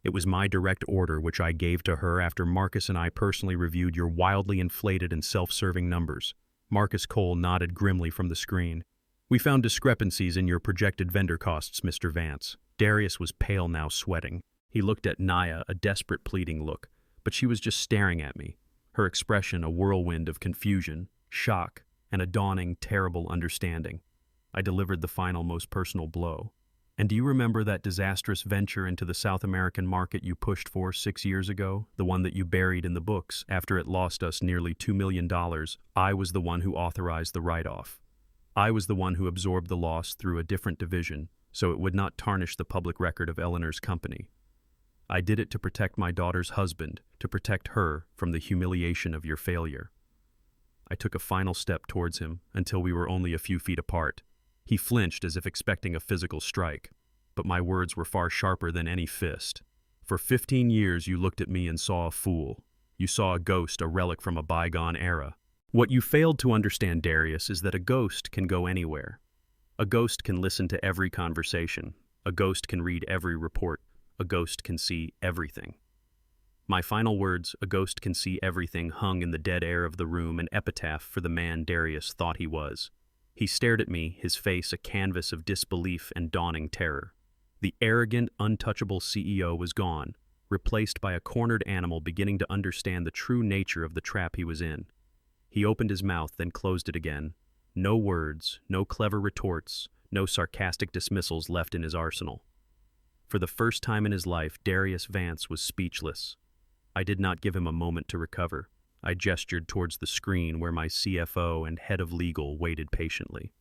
It was my direct order, which I gave to her after Marcus and I personally reviewed your wildly inflated and self-serving numbers." Marcus Cole nodded grimly from the screen. "We found discrepancies in your projected vendor costs, Mr. Vance." Darius was pale now, sweating. He looked at Naya, a desperate, pleading look, but she was just staring at me, her expression a whirlwind of confusion, shock, and a dawning, terrible understanding. I delivered the final, most personal blow. "And do you remember that disastrous venture into the South American market you pushed for 6 years ago, the one that you buried in the books after it lost us nearly $2 million? I was the one who authorized the write-off. I was the one who absorbed the loss through a different division, so it would not tarnish the public record of Eleanor's company. I did it to protect my daughter's husband, to protect her from the humiliation of your failure." I took a final step towards him until we were only a few feet apart. He flinched as if expecting a physical strike, but my words were far sharper than any fist. "For 15 years you looked at me and saw a fool. You saw a ghost, a relic from a bygone era. What you failed to understand, Darius, is that a ghost can go anywhere. A ghost can listen to every conversation. A ghost can read every report. A ghost can see everything." My final words, "a ghost can see everything," hung in the dead air of the room, an epitaph for the man Darius thought he was. He stared at me, his face a canvas of disbelief and dawning terror. The arrogant, untouchable CEO was gone, replaced by a cornered animal beginning to understand the true nature of the trap he was in. He opened his mouth, then closed it again. No words, no clever retorts, no sarcastic dismissals left in his arsenal. For the first time in his life, Darius Vance was speechless. I did not give him a moment to recover. I gestured towards the screen where my CFO and head of legal waited patiently.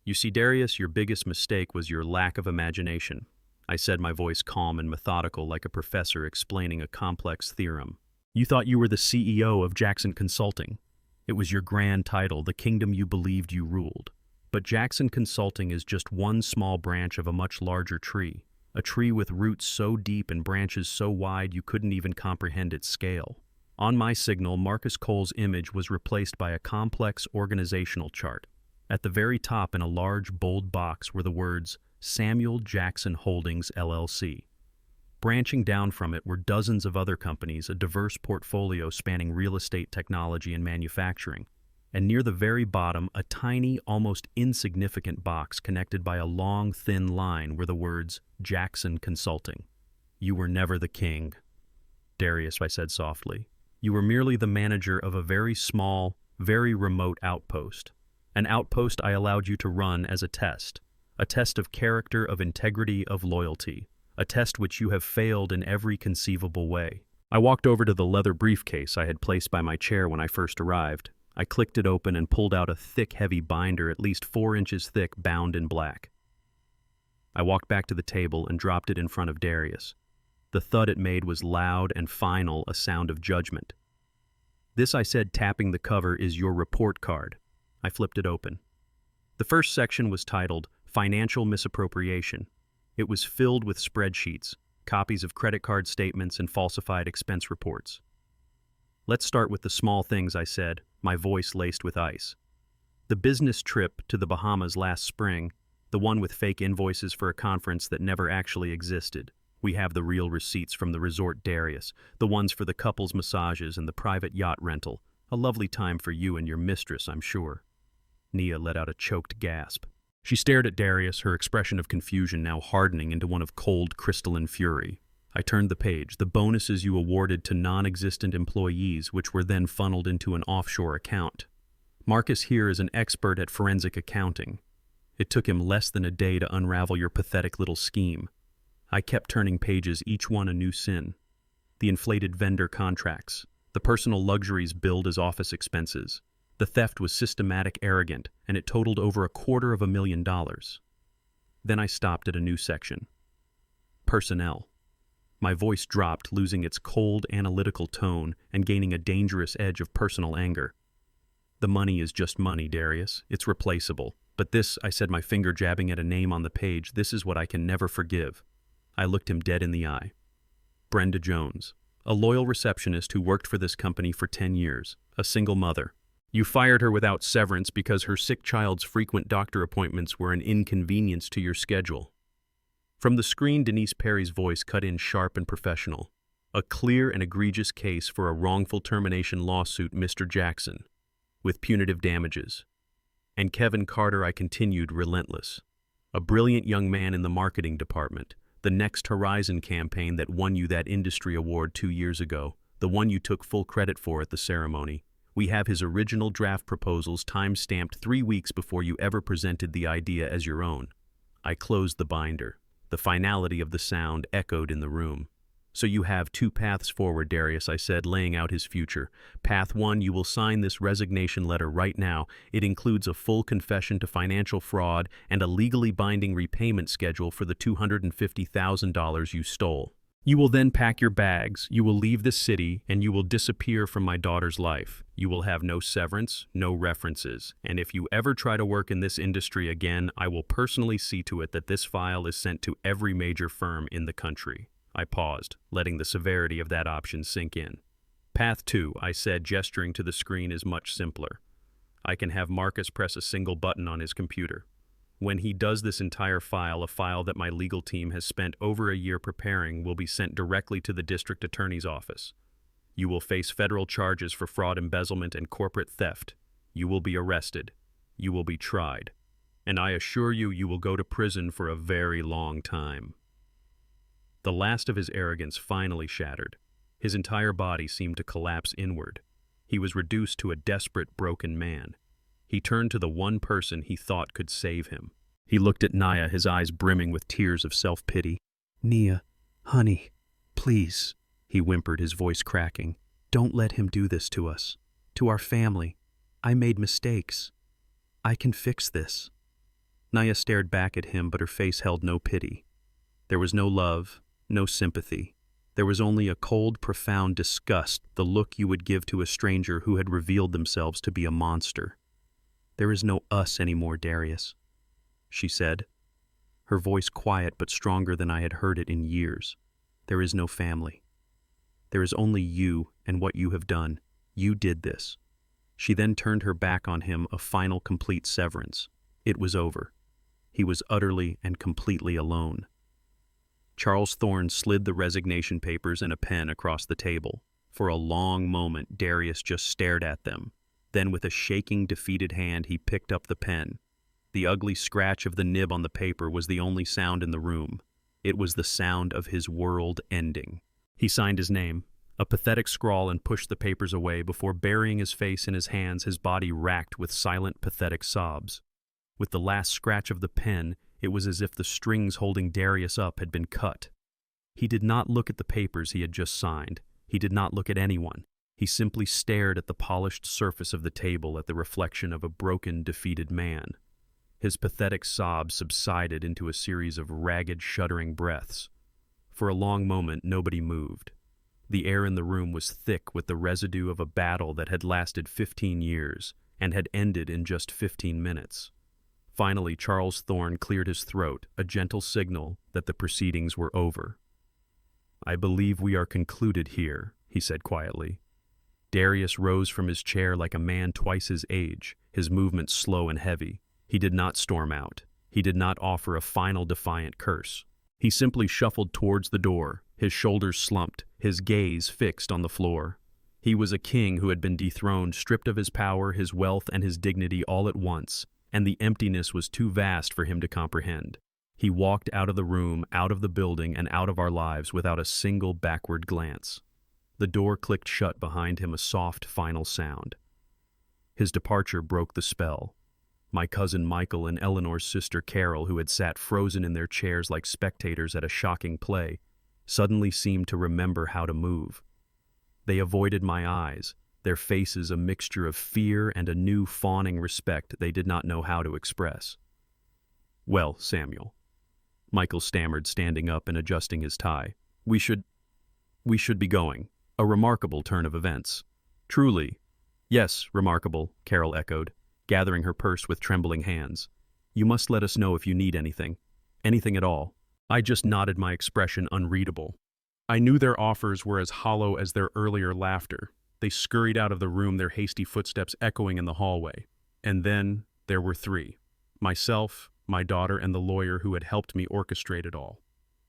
"You see, Darius, your biggest mistake was your lack of imagination," I said, my voice calm and methodical like a professor explaining a complex theorem. "You thought you were the CEO of Jackson Consulting. It was your grand title, the kingdom you believed you ruled. But Jackson Consulting is just one small branch of a much larger tree, a tree with roots so deep and branches so wide you couldn't even comprehend its scale. On my signal, Marcus Cole's image was replaced by a complex organizational chart, At the very top in a large, bold box were the words, Samuel Jackson Holdings, LLC. Branching down from it were dozens of other companies, a diverse portfolio spanning real estate, technology, and manufacturing. And near the very bottom, a tiny, almost insignificant box connected by a long, thin line were the words, Jackson Consulting. You were never the king, Darius, I said softly. You were merely the manager of a very small, very remote outpost. An outpost I allowed you to run as a test of character, of integrity, of loyalty, a test which you have failed in every conceivable way. I walked over to the leather briefcase I had placed by my chair when I first arrived. I clicked it open and pulled out a thick, heavy binder at least 4 inches thick, bound in black. I walked back to the table and dropped it in front of Darius. The thud it made was loud and final, a sound of judgment. This, I said, tapping the cover, is your report card. I flipped it open. The first section was titled, Financial Misappropriation. It was filled with spreadsheets, copies of credit card statements, and falsified expense reports. Let's start with the small things, I said, my voice laced with ice. The business trip to the Bahamas last spring, the one with fake invoices for a conference that never actually existed. We have the real receipts from the resort Darius, the ones for the couple's massages and the private yacht rental. A lovely time for you and your mistress, I'm sure. Nia let out a choked gasp. She stared at Darius, her expression of confusion now hardening into one of cold, crystalline fury. I turned the page, the bonuses you awarded to non-existent employees, which were then funneled into an offshore account. Marcus here is an expert at forensic accounting. It took him less than a day to unravel your pathetic little scheme. I kept turning pages, each one a new sin. The inflated vendor contracts, the personal luxuries billed as office expenses. The theft was systematic, arrogant, and it totaled over $250,000. Then I stopped at a new section. Personnel. My voice dropped, losing its cold, analytical tone and gaining a dangerous edge of personal anger. The money is just money, Darius. It's replaceable. But this, I said, my finger jabbing at a name on the page, this is what I can never forgive. I looked him dead in the eye. Brenda Jones, a loyal receptionist who worked for this company for 10 years, a single mother. You fired her without severance because her sick child's frequent doctor appointments were an inconvenience to your schedule. From the screen, Denise Perry's voice cut in sharp and professional. A clear and egregious case for a wrongful termination lawsuit, Mr. Jackson, with punitive damages. And Kevin Carter, I continued, relentless. A brilliant young man in the marketing department, the Next Horizon campaign that won you that industry award 2 years ago, the one you took full credit for at the ceremony. We have his original draft proposals time-stamped 3 weeks before you ever presented the idea as your own. I closed the binder. The finality of the sound echoed in the room. So you have 2 paths forward, Darius, I said, laying out his future. Path 1, you will sign this resignation letter right now. It includes a full confession to financial fraud and a legally binding repayment schedule for the $250,000 you stole. You will then pack your bags, you will leave the city, and you will disappear from my daughter's life. You will have no severance, no references, and if you ever try to work in this industry again, I will personally see to it that this file is sent to every major firm in the country. I paused, letting the severity of that option sink in. Path 2, I said, gesturing to the screen, is much simpler. I can have Marcus press a single button on his computer. When he does, this entire file, a file that my legal team has spent over a year preparing, will be sent directly to the district attorney's office. You will face federal charges for fraud, embezzlement, and corporate theft. You will be arrested. You will be tried. And I assure you, you will go to prison for a very long time. The last of his arrogance finally shattered. His entire body seemed to collapse inward. He was reduced to a desperate, broken man. He turned to the one person he thought could save him. He looked at Nia, his eyes brimming with tears of self-pity. "Nia, honey, please," he whimpered, his voice cracking. "Don't let him do this to us, to our family. I made mistakes. I can fix this." Nia stared back at him, but her face held no pity. There was no love, no sympathy. There was only a cold, profound disgust, the look you would give to a stranger who had revealed themselves to be a monster. "There is no us anymore, Darius," she said, her voice quiet but stronger than I had heard it in years. "There is no family. There is only you and what you have done. You did this." She then turned her back on him, a final complete severance. It was over. He was utterly and completely alone. Charles Thorne slid the resignation papers and a pen across the table. For a long moment, Darius just stared at them. Then, with a shaking, defeated hand, he picked up the pen. The ugly scratch of the nib on the paper was the only sound in the room. It was the sound of his world ending. He signed his name, a pathetic scrawl, and pushed the papers away before burying his face in his hands, his body racked with silent, pathetic sobs. With the last scratch of the pen, it was as if the strings holding Darius up had been cut. He did not look at the papers he had just signed. He did not look at anyone. He simply stared at the polished surface of the table, at the reflection of a broken, defeated man. His pathetic sobs subsided into a series of ragged, shuddering breaths. For a long moment, nobody moved. The air in the room was thick with the residue of a battle that had lasted 15 years and had ended in just 15 minutes. Finally, Charles Thorne cleared his throat, a gentle signal that the proceedings were over. "I believe we are concluded here," he said quietly. Darius rose from his chair like a man twice his age, his movements slow and heavy. He did not storm out. He did not offer a final defiant curse. He simply shuffled towards the door, his shoulders slumped, his gaze fixed on the floor. He was a king who had been dethroned, stripped of his power, his wealth, and his dignity all at once, and the emptiness was too vast for him to comprehend. He walked out of the room, out of the building, and out of our lives without a single backward glance. The door clicked shut behind him, a soft, final sound. His departure broke the spell. My cousin Michael and Eleanor's sister Carol, who had sat frozen in their chairs like spectators at a shocking play, suddenly seemed to remember how to move. They avoided my eyes, their faces a mixture of fear and a new fawning respect they did not know how to express. "Well, Samuel," Michael stammered, standing up and adjusting his tie, We should be going. A remarkable turn of events." "Truly." "Yes, remarkable," Carol echoed, gathering her purse with trembling hands. "You must let us know if you need anything. Anything at all." I just nodded, my expression unreadable. I knew their offers were as hollow as their earlier laughter. They scurried out of the room, their hasty footsteps echoing in the hallway. And then there were three: myself, my daughter, and the lawyer who had helped me orchestrate it all.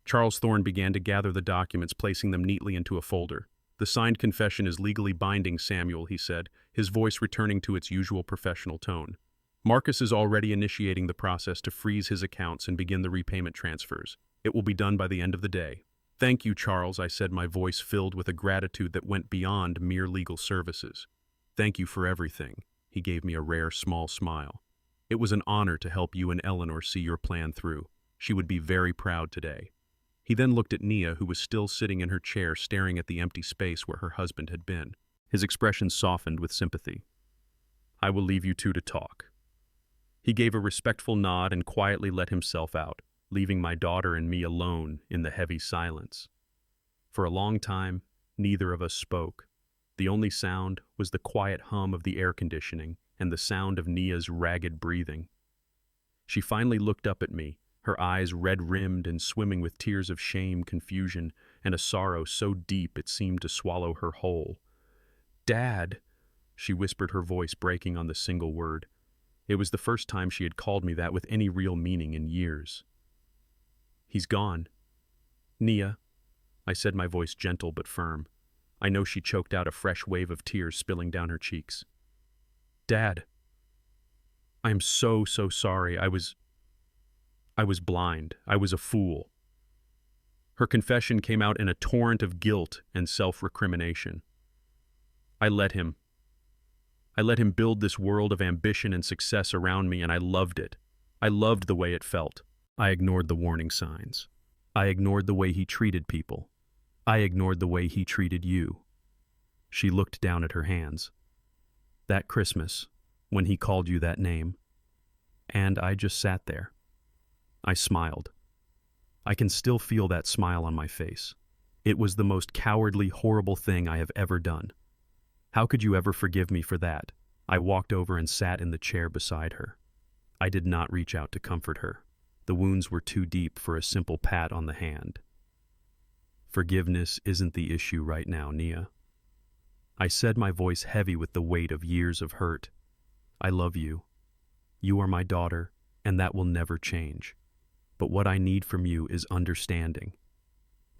Charles Thorne began to gather the documents, placing them neatly into a folder. "The signed confession is legally binding, Samuel," he said, his voice returning to its usual professional tone. "Marcus is already initiating the process to freeze his accounts and begin the repayment transfers. It will be done by the end of the day." "Thank you, Charles," I said, my voice filled with a gratitude that went beyond mere legal services. "Thank you for everything." He gave me a rare, small smile. "It was an honor to help you and Eleanor see your plan through. She would be very proud today." He then looked at Nia, who was still sitting in her chair staring at the empty space where her husband had been. His expression softened with sympathy. "I will leave you two to talk." He gave a respectful nod and quietly let himself out, leaving my daughter and me alone in the heavy silence. For a long time, neither of us spoke. The only sound was the quiet hum of the air conditioning and the sound of Nia's ragged breathing. She finally looked up at me, her eyes red-rimmed and swimming with tears of shame, confusion, and a sorrow so deep it seemed to swallow her whole. "Dad," she whispered, her voice breaking on the single word. It was the first time she had called me that with any real meaning in years. "He's gone." "Nia," I said, my voice gentle but firm. I know she choked out a fresh wave of tears spilling down her cheeks. "Dad, I am so sorry. I was blind. I was a fool." Her confession came out in a torrent of guilt and self-recrimination. I let him build this world of ambition and success around me, and I loved it. I loved the way it felt. I ignored the warning signs. I ignored the way he treated people. I ignored the way he treated you. She looked down at her hands. "That Christmas, when he called you that name." And I just sat there. I smiled. I can still feel that smile on my face. It was the most cowardly, horrible thing I have ever done. How could you ever forgive me for that? I walked over and sat in the chair beside her. I did not reach out to comfort her. The wounds were too deep for a simple pat on the hand. "Forgiveness isn't the issue right now, Nia." I said, my voice heavy with the weight of years of hurt. I love you. You are my daughter, and that will never change. But what I need from you is understanding.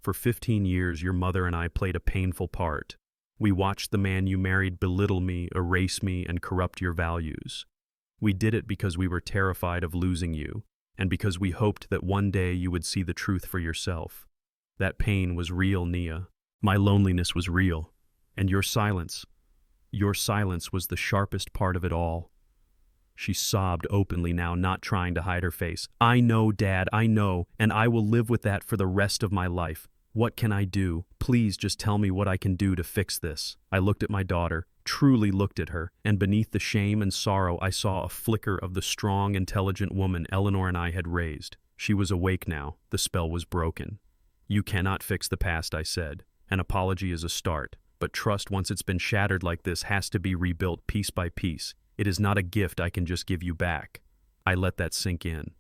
For 15 years, your mother and I played a painful part. We watched the man you married belittle me, erase me, and corrupt your values. We did it because we were terrified of losing you, and because we hoped that one day you would see the truth for yourself. That pain was real, Nia. My loneliness was real. And your silence was the sharpest part of it all. She sobbed openly now, not trying to hide her face. I know, Dad, I know, and I will live with that for the rest of my life. What can I do? Please just tell me what I can do to fix this. I looked at my daughter, truly looked at her, and beneath the shame and sorrow I saw a flicker of the strong, intelligent woman Eleanor and I had raised. She was awake now. The spell was broken. You cannot fix the past, I said. An apology is a start, but trust, once it's been shattered like this, has to be rebuilt piece by piece. It is not a gift I can just give you back. I let that sink in.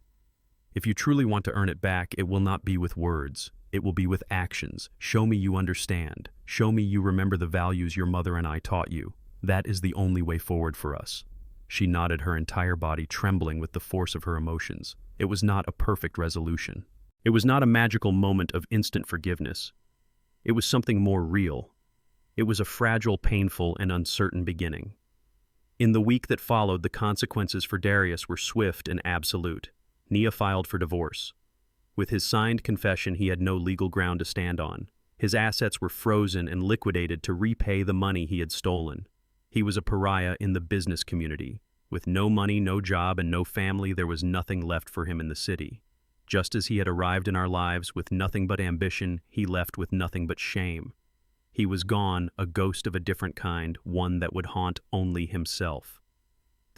If you truly want to earn it back, it will not be with words. It will be with actions. Show me you understand. Show me you remember the values your mother and I taught you. That is the only way forward for us. She nodded, her entire body trembling with the force of her emotions. It was not a perfect resolution. It was not a magical moment of instant forgiveness. It was something more real. It was a fragile, painful, and uncertain beginning. In the week that followed, the consequences for Darius were swift and absolute. Nia filed for divorce. With his signed confession, he had no legal ground to stand on. His assets were frozen and liquidated to repay the money he had stolen. He was a pariah in the business community. With no money, no job, and no family, there was nothing left for him in the city. Just as he had arrived in our lives with nothing but ambition, he left with nothing but shame. He was gone, a ghost of a different kind, one that would haunt only himself.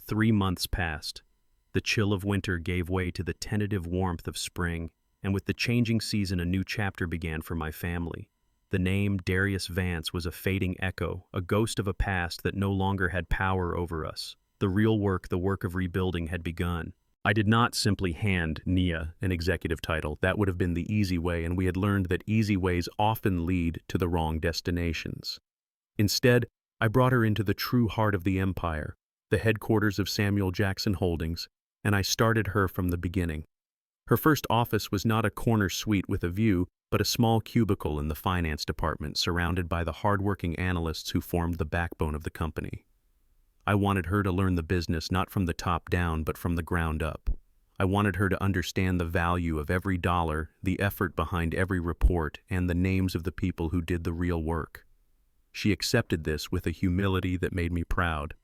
3 months passed. The chill of winter gave way to the tentative warmth of spring, and with the changing season a new chapter began for my family. The name Darius Vance was a fading echo, a ghost of a past that no longer had power over us. The real work, the work of rebuilding, had begun. I did not simply hand Nia an executive title. That would have been the easy way, and we had learned that easy ways often lead to the wrong destinations. Instead, I brought her into the true heart of the empire, the headquarters of Samuel Jackson Holdings, and I started her from the beginning. Her first office was not a corner suite with a view, but a small cubicle in the finance department surrounded by the hardworking analysts who formed the backbone of the company. I wanted her to learn the business not from the top down, but from the ground up. I wanted her to understand the value of every dollar, the effort behind every report, and the names of the people who did the real work. She accepted this with a humility that made me proud.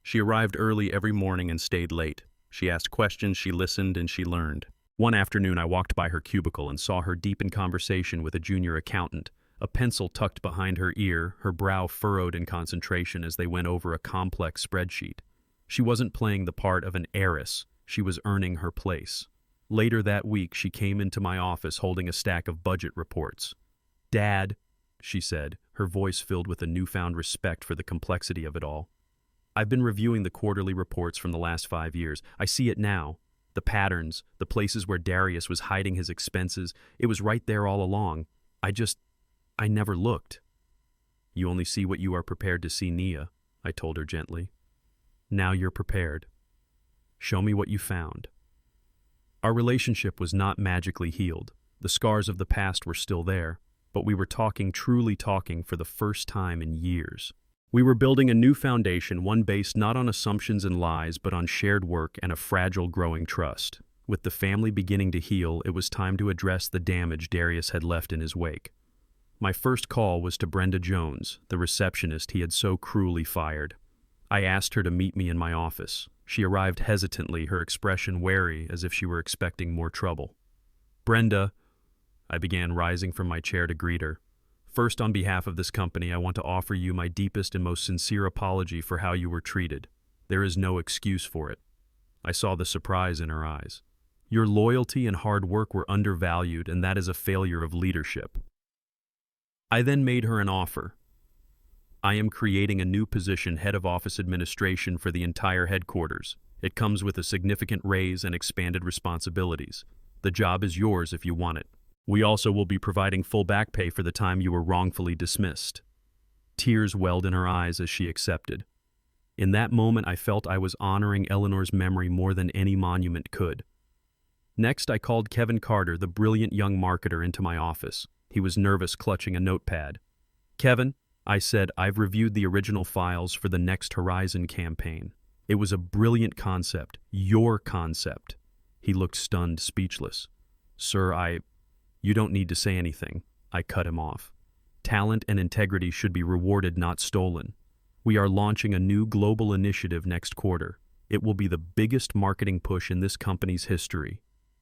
She arrived early every morning and stayed late. She asked questions, she listened, and she learned. One afternoon, I walked by her cubicle and saw her deep in conversation with a junior accountant, a pencil tucked behind her ear, her brow furrowed in concentration as they went over a complex spreadsheet. She wasn't playing the part of an heiress. She was earning her place. Later that week, she came into my office holding a stack of budget reports. "Dad," she said, her voice filled with a newfound respect for the complexity of it all. "I've been reviewing the quarterly reports from the last 5 years. I see it now. The patterns, the places where Darius was hiding his expenses, it was right there all along. I never looked." "You only see what you are prepared to see, Nia," I told her gently. "Now you're prepared. Show me what you found." Our relationship was not magically healed. The scars of the past were still there, but we were talking, truly talking, for the first time in years. We were building a new foundation, one based not on assumptions and lies, but on shared work and a fragile, growing trust. With the family beginning to heal, it was time to address the damage Darius had left in his wake. My first call was to Brenda Jones, the receptionist he had so cruelly fired. I asked her to meet me in my office. She arrived hesitantly, her expression wary, as if she were expecting more trouble. "Brenda," I began, rising from my chair to greet her. "First, on behalf of this company, I want to offer you my deepest and most sincere apology for how you were treated. There is no excuse for it." I saw the surprise in her eyes. "Your loyalty and hard work were undervalued, and that is a failure of leadership." I then made her an offer. "I am creating a new position, head of office administration, for the entire headquarters. It comes with a significant raise and expanded responsibilities. The job is yours if you want it. We also will be providing full back pay for the time you were wrongfully dismissed." Tears welled in her eyes as she accepted. In that moment, I felt I was honoring Eleanor's memory more than any monument could. Next, I called Kevin Carter, the brilliant young marketer, into my office. He was nervous, clutching a notepad. "Kevin," I said, "I've reviewed the original files for the Next Horizon campaign. It was a brilliant concept, your concept." He looked stunned, speechless. "Sir, You don't need to say anything," I cut him off. "Talent and integrity should be rewarded, not stolen. We are launching a new global initiative next quarter. It will be the biggest marketing push in this company's history,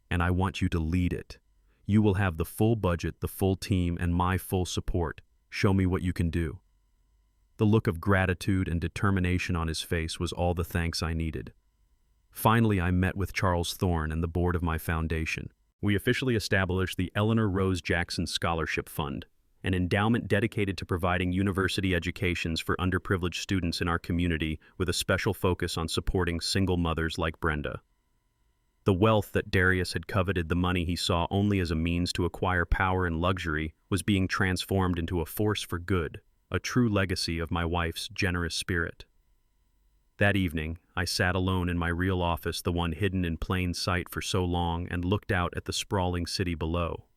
and I want you to lead it. You will have the full budget, the full team, and my full support. Show me what you can do." The look of gratitude and determination on his face was all the thanks I needed. Finally, I met with Charles Thorne and the board of my foundation. We officially established the Eleanor Rose Jackson Scholarship Fund, an endowment dedicated to providing university educations for underprivileged students in our community with a special focus on supporting single mothers like Brenda. The wealth that Darius had coveted, the money he saw only as a means to acquire power and luxury, was being transformed into a force for good, a true legacy of my wife's generous spirit. That evening, I sat alone in my real office, the one hidden in plain sight for so long, and looked out at the sprawling city below.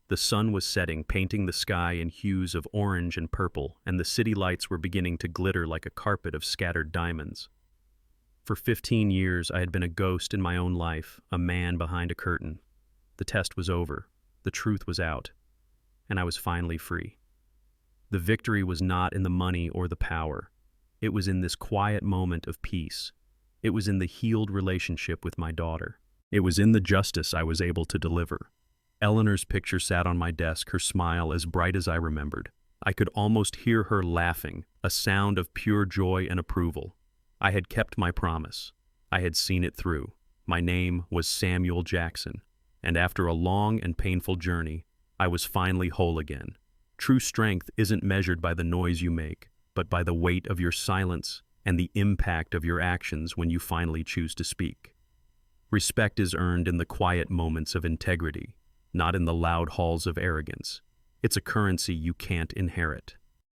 The sun was setting, painting the sky in hues of orange and purple, and the city lights were beginning to glitter like a carpet of scattered diamonds. For 15 years, I had been a ghost in my own life, a man behind a curtain. The test was over, the truth was out, and I was finally free. The victory was not in the money or the power. It was in this quiet moment of peace. It was in the healed relationship with my daughter. It was in the justice I was able to deliver. Eleanor's picture sat on my desk, her smile as bright as I remembered. I could almost hear her laughing, a sound of pure joy and approval. I had kept my promise. I had seen it through. My name was Samuel Jackson, and after a long and painful journey, I was finally whole again. True strength isn't measured by the noise you make, but by the weight of your silence and the impact of your actions when you finally choose to speak. Respect is earned in the quiet moments of integrity, not in the loud halls of arrogance. It's a currency you can't inherit.